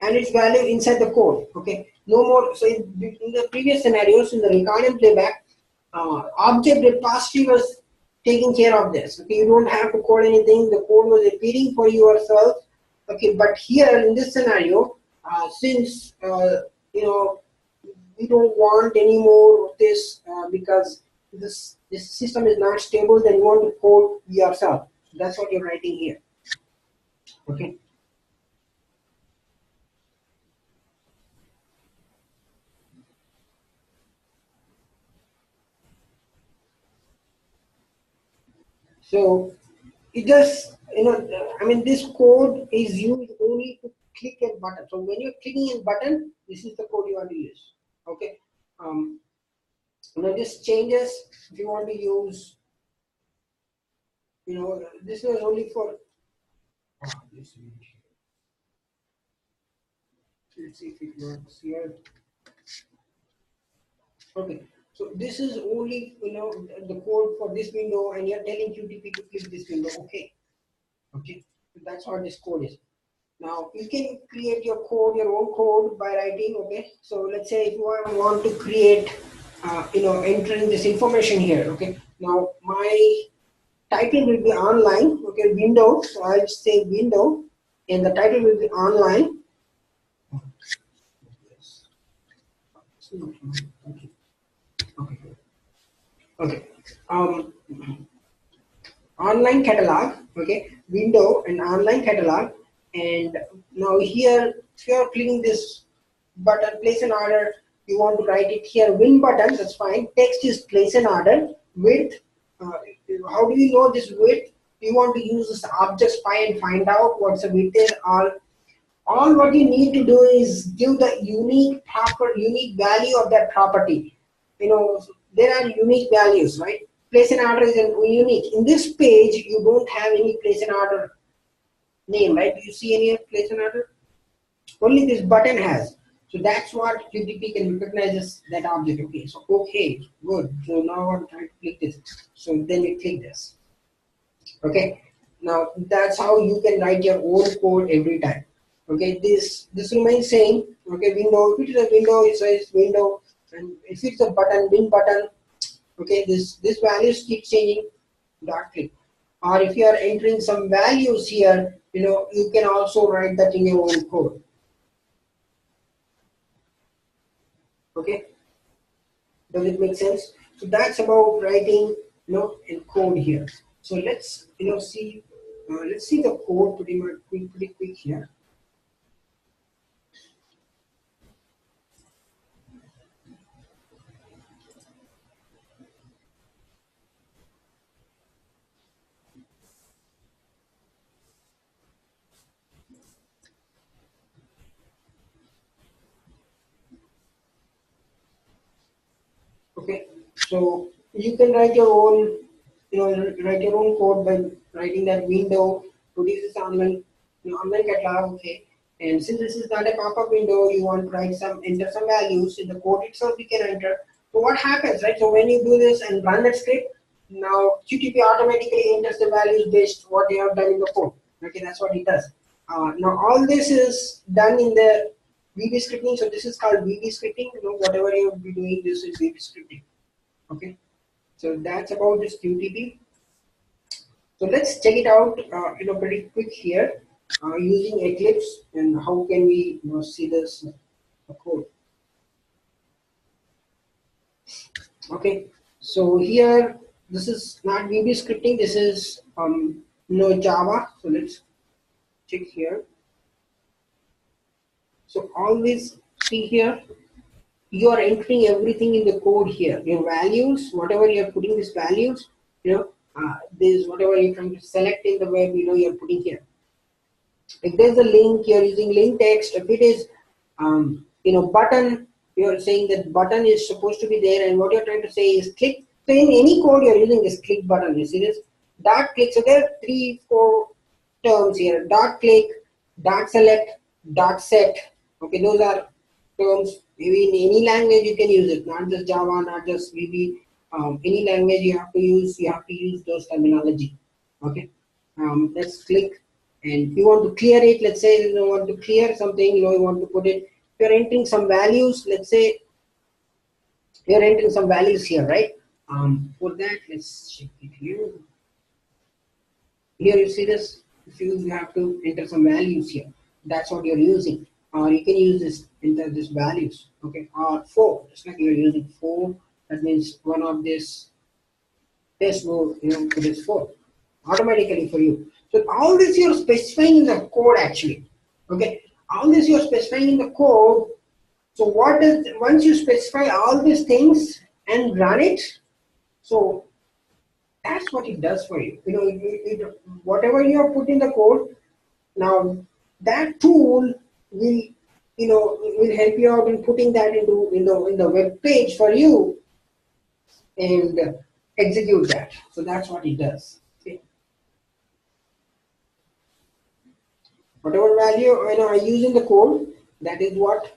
S1: and its value inside the code. Okay, no more. So in the previous scenarios, in the record and playback, object repository was taking care of this. Okay, you don't have to code anything. The code was appearing for yourself. Okay, but here in this scenario, since we don't want any more of this because this system is not stable, then you want to code yourself. That's what you're writing here. Okay. So it just, I mean, this code is used only to click a button. So when you're clicking a button, this is the code you want to use. Okay. This changes if you want to use, this was only for, let's see if it works here. Okay. So this is only, the code for this window, and you're telling QTP to click this window. Okay. Okay. So that's what this code is. Now you can create your code, your own code by writing. Okay, so let's say if you want to create, entering this information here. Okay, now my title will be online. Okay, window. So I'll say window, and the title will be online. Okay. Okay. Okay. Online catalog. Okay, window and online catalog. And now here, if you are clicking this button, place an order, you want to write it here, win button, that's fine. Text is place an order. Width, how do you know this width? You want to use this object spy and find out what's the width is. All what you need to do is give the unique value of that property. There are unique values, right? Place an order is unique. In this page, you don't have any place an order name, right? Do you see any place an order? Only this button has. So that's what QTP can recognize that object. Okay, so okay, good. So now I'm trying to click this. So then we click this. Okay, now that's how you can write your own code every time. Okay, this remains same. Okay, window. If it is a window, it says window, and if it's a button, win button. Okay, this values keep changing. Dot click. Or if you are entering some values here, you can also write that in your own code. Okay, does it make sense? So that's about writing, in code here. So let's, see, let's see the code pretty quick here. Okay, so you can write your own, write your own code by writing that window, produces online, online catalog. Okay, and since this is not a pop-up window, you want to write some, enter some values in the code itself. You can enter. So what happens, right? So when you do this and run that script, now QTP automatically enters the values based what you have done in the code. Okay, that's what it does. Now all this is done in the VB scripting. So this is called VB scripting. Whatever you'll be doing, this is VB scripting. Okay, so that's about this QTP. So let's check it out, pretty quick here, using Eclipse, and how can we, see this code. Okay, so here this is not VB scripting. This is Java. So let's check here. So always see here, you are entering everything in the code here. Your values, whatever you are putting these values, this whatever you're trying to select in the web, you're putting here. If there's a link, you're using link text. If it is, button, you're saying that button is supposed to be there, and what you're trying to say is click. So in any code, you're using this click button. You see this dot click. So there are 3-4 terms here: dot click, dot select, dot set. Okay, those are terms. Maybe in any language you can use it, not just Java, not just VB. Any language you have to use those terminology. Okay, let's click. And you want to clear it. Let's say you want to clear something. You want to put it. You're entering some values. Let's say you're entering some values here, right? For that, let's check it here. Here you see this. If you have to enter some values here, that's what you're using. Or you can use this, enter this values. Okay, or 4. Just like you're using 4. That means one of this will put this 4 automatically for you. So all this you're specifying in the code actually. Okay, all this you're specifying in the code. So what is, once you specify all these things and run it, so that's what it does for you. Whatever you have put in the code, now that tool will will help you out in putting that into in the web page for you and execute that. So that's what it does. Okay. Whatever value I use in the code, that is what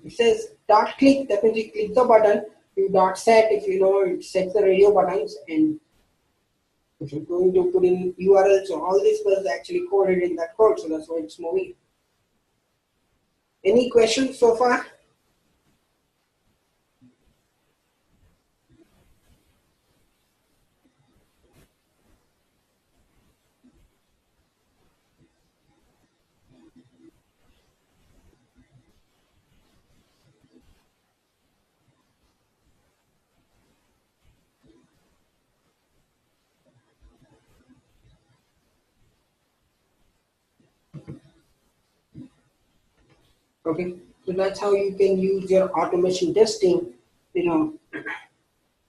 S1: it says. Dot click, that means you click the button. You dot set, if it sets the radio buttons, and if you're going to put in URL, so all this was actually coded in that code, so that's why it's moving. Any questions so far? Okay, so that's how you can use your automation testing. So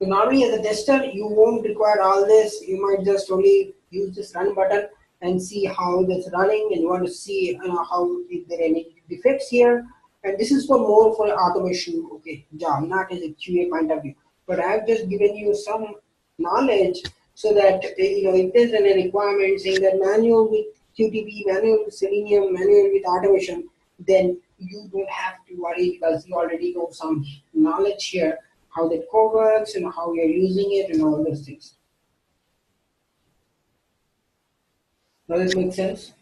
S1: normally as a tester, you won't require all this. You might just only use this run button and see how that's running, and you want to see how, if there are any defects here. And this is for more for automation, okay, job, not as a QA point of view. But I've just given you some knowledge so that if there's any requirement saying that manual with QTP, manual with Selenium, manual with automation, then you don't have to worry because you already know some knowledge here, how that code works and how you're using it and all those things. Does it make sense?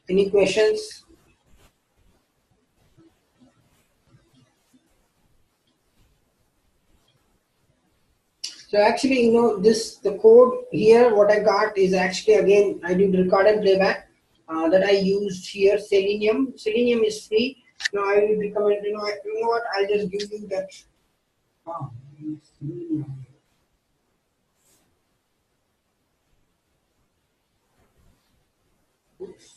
S1: Any questions? So actually, the code here, what I got is actually, again, I did record and playback that I used here, Selenium. Selenium is free. Now I will recommend, you know what, I'll just give you that. Selenium. Oops.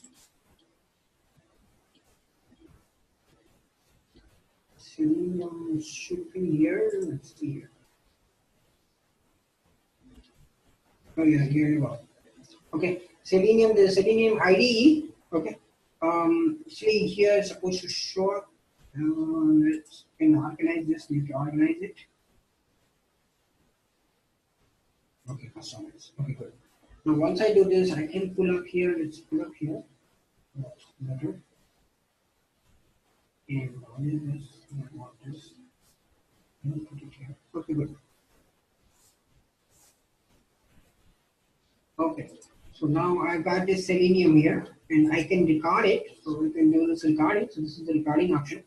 S1: Selenium should be here. Let's see here. Oh yeah, here you go. Okay, Selenium, the Selenium IDE. Okay, actually here is supposed to show up. Let's can organize this. Need to organize it. Okay, customize. Okay, good. Now once I do this, I can pull up here. Let's pull up here. That's better. And what is this? I want this. Put it here. Okay, good. Okay. So now I got this selenium here and I can record it. So we can do this recording. So this is the recording option.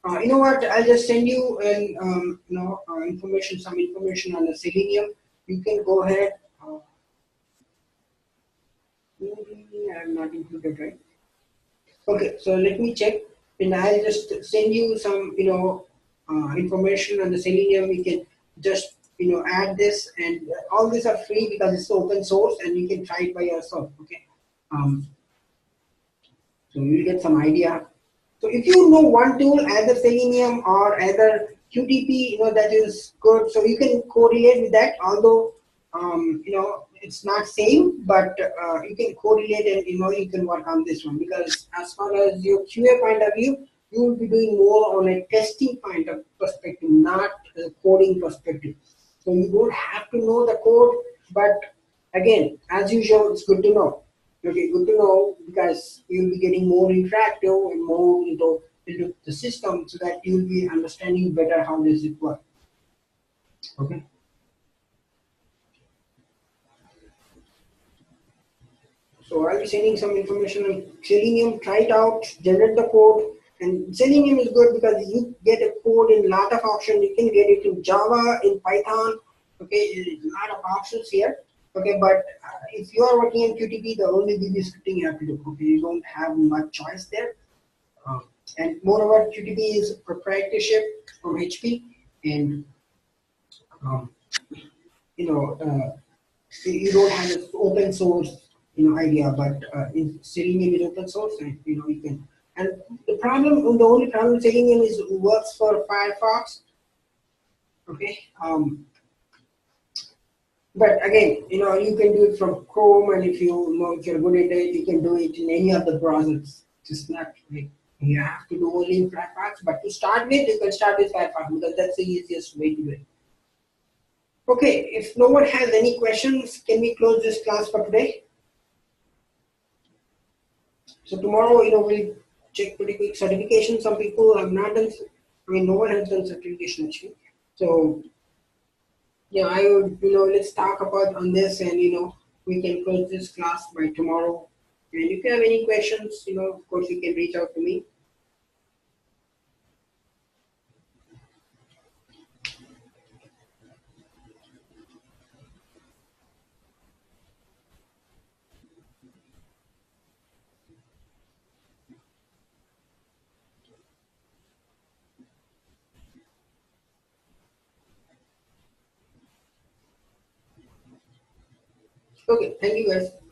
S1: You know what? I'll just send you an information, some information on the selenium. You can go ahead. I'm not included, right? Okay, so let me check, and I'll just send you some, information on the Selenium. You can just, add this, and all these are free because it's open source, and you can try it by yourself. Okay, um, so you'll get some idea. So if you know one tool, either Selenium or either QTP, that is good. So you can correlate with that. Although it's not same, but you can correlate and you can work on this one because as far as your QA point of view, you will be doing more on a testing point of perspective, not a coding perspective. So you don't have to know the code, but again, as usual, it's good to know. Okay, good to know because you'll be getting more interactive and more into the system so that you'll be understanding better how does it work. Okay. So I'll be sending some information on Selenium, try it out, generate the code. And Selenium is good because you get a code in lot of options. You can get it in Java, in Python. Okay, there's a lot of options here. Okay, but if you are working in QTP, the only VB scripting you have to do. Okay, you don't have much choice there. Uh, and moreover, QTP is proprietorship from HP, and um, you know you don't have this open source idea, but in Selenium is open source, and you can. And the only problem with Selenium is it works for Firefox. Okay, but again, you can do it from Chrome, and if you're good at it, you can do it in any of the browsers. Just not like you have to do only in Firefox. But to start with, you can start with Firefox because that's the easiest way to do it. Okay, if no one has any questions, can we close this class for today? So tomorrow, we'll check pretty quick certification. Some people have not done. I mean, no one has done certification actually. So yeah, I would, let's talk about on this, and we can close this class by tomorrow. And if you have any questions, of course, you can reach out to me. Okay, thank you guys.